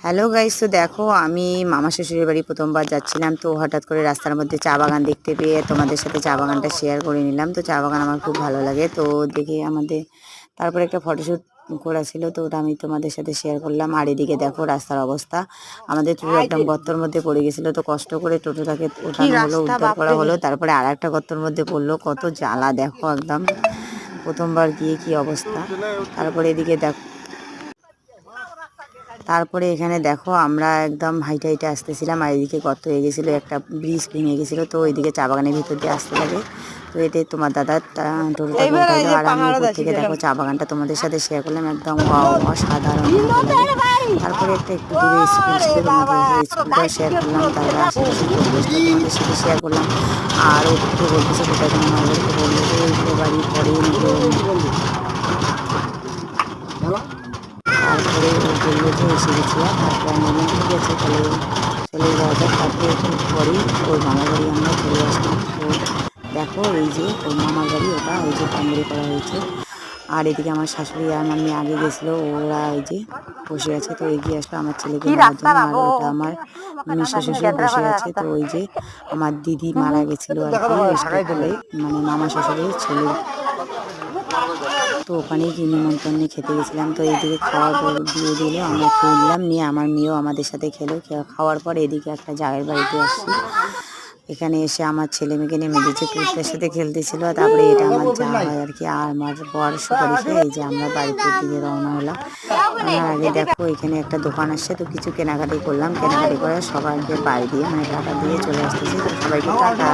Hello guys, তো দেখো আমি মামা শ্বশুরের বাড়ি প্রথমবার যাচ্ছিলাম। তো হঠাৎ করে রাস্তার মধ্যে চা বাগান দেখতে পেয়ে তোমাদের সাথে চা বাগানটা শেয়ার করে নিলাম। তো চা বাগান আমার খুব ভালো লাগে, তো দেখে আমাদের তারপরে একটা ফটোশ্যুট করা ছিল, তো ওটা আমি তোমাদের সাথে শেয়ার করলাম। আর এদিকে দেখো রাস্তার অবস্থা, আমাদের টোটো একদম গর্তর মধ্যে পড়ে গেছিলো, তো কষ্ট করে টোটোটাকে ওঠানো হলো, উদ্ধার করা হলো। তারপরে আর একটা গর্তর মধ্যে পড়লো, কত জ্বালা দেখো একদম প্রথমবার গিয়ে কি অবস্থা। তারপরে এদিকে দেখো, তারপরে এখানে দেখো আমরা একদম হাইটে হাইটে আসতেছিলাম, আর এদিকে গর্ত হয়ে গেছিলো, একটা ব্রিজ ভেঙে গেছিলো, তো ওইদিকে চা বাগানের ভিতর দিয়ে আসতে লাগে। তো এতে তোমার দাদা টোটোটাকে উঠাইলো, আর আমি উপর থেকে দেখো চা বাগানটা তোমাদের সাথে শেয়ার করলাম। একদম অসাধারণ মতো লাগে। তারপরে একটু দূরে স্কুল ছিল, তোমাদের স্কুলটা শেয়ার করলাম। তারপরে আশেপাশে পরিবেশটা তোমাদের সাথে শেয়ার করলাম। আর ও বলতেছে কোথায় যেন আমার বাড়িতে বললো যে ওই বাড়ি পরে তারপরে ও বললো যে এসে গেছিলাম। তারপরে আমি বললাম ঠিক আছে তাহলে চলে যাওয়া যাক। তারপরে একটু পরেই ওর মামার বাড়ি আমরা চলে আসলাম। তো দেখো এই যে ওর মামার বাড়ি, ওটা এই যে প্যান্ডেল করা হয়েছে। আর এদিকে আমার শাশুড়ি আর মাম্মি আগে গেছিলো, ওরা এই যে বসে আছে। তো এগিয়ে আসলো আমার ছেলেকে নেওয়ার জন্য। আর ওটা আমার মিশা শ্বশুর বসে আছে। তো ওই যে আমার দিদি মারা গেছিলো আর কি, স্ট্রোক করে, মানে মামা শ্বশুরের ছেলে। তো ওখানেই কি নিমন্ত্রণে খেতে গেছিলাম। তো এইদিকে খাওয়ার পর দিয়ে দিল, আমরা খেয়ে নিলাম, নিয়ে আমার মেয়েও আমাদের সাথে খেলো। খাওয়ার পর এদিকে একটা জায়ের বাড়িতে আসছি। এখানে এসে আমার ছেলে মেয়েকে নেমে দিয়েছে, কুর্তার সাথে খেলতেছিল। তারপরে এটা আমার যা হয় আর কি, আর আমার বর সুপারি খেয়ে এই যে আমরা বাড়িতে দিকে রওনা হলাম। আমার আগে দেখো এখানে একটা দোকান আসছে, তো কিছু কেনাকাটি করলাম। কেনাকাটি করে সবাইকে পাই দিয়ে মানে টাকা দিয়ে চলে আসতেছি। তো সবাইকে টাকা